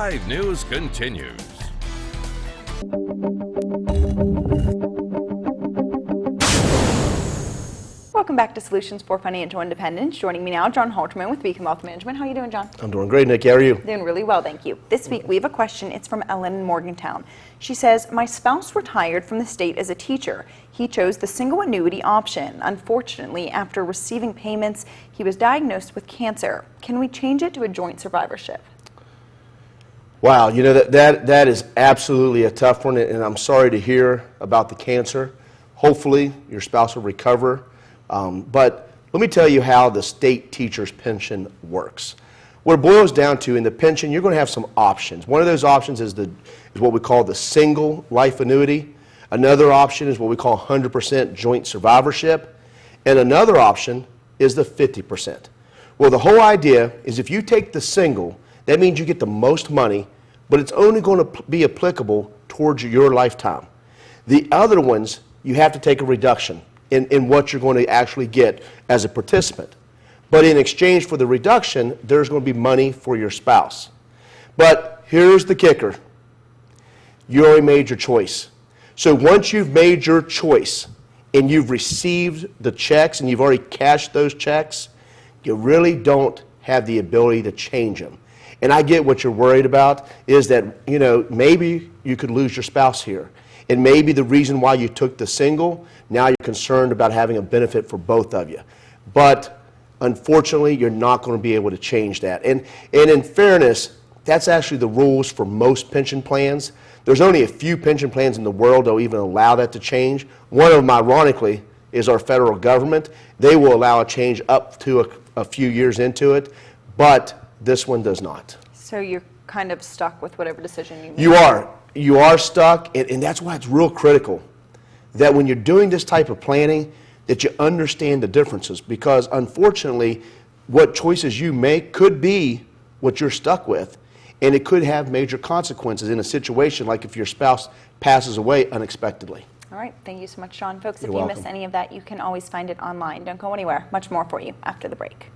Live News continues. Welcome back to Solutions for Financial Independence. Joining me now, John Halterman with Beacon Wealth Management. How are you doing, John? I'm doing great, Nick. How are you? Doing really well, thank you. This week we have a question. It's from Ellen in Morgantown. She says, my spouse retired from the state as a teacher. He chose the single annuity option. Unfortunately, after receiving payments, he was diagnosed with cancer. Can we change it to a joint survivorship? Wow, you know, that is absolutely a tough one, and I'm sorry to hear about the cancer. Hopefully, your spouse will recover. But let me tell you how the state teacher's pension works. What it boils down to, in the pension, you're going to have some options. One of those options is what we call the single life annuity. Another option is what we call 100% joint survivorship. And another option is the 50%. Well, the whole idea is if you take the single, that means you get the most money, but it's only going to be applicable towards your lifetime. The other ones, you have to take a reduction in what you're going to actually get as a participant. But in exchange for the reduction, there's going to be money for your spouse. But here's the kicker. You already made your choice. So once you've made your choice and you've received the checks and you've already cashed those checks, you really don't have the ability to change them. And I get what you're worried about is that, you know, maybe you could lose your spouse here. And maybe the reason why you took the single, now you're concerned about having a benefit for both of you. But unfortunately, you're not going to be able to change that. And in fairness, that's actually the rules for most pension plans. There's only a few pension plans in the world that will even allow that to change. One of them, ironically, is our federal government. They will allow a change up to a few years into it, but this one does not. So you're kind of stuck with whatever decision you make. You are stuck, and that's why it's real critical that when you're doing this type of planning, that you understand the differences, because unfortunately, what choices you make could be what you're stuck with, and it could have major consequences in a situation like if your spouse passes away unexpectedly. All right, thank you so much, John. Folks, You're if you welcome. miss any of that, you can always find it online. Don't go anywhere. Much more for you after the break.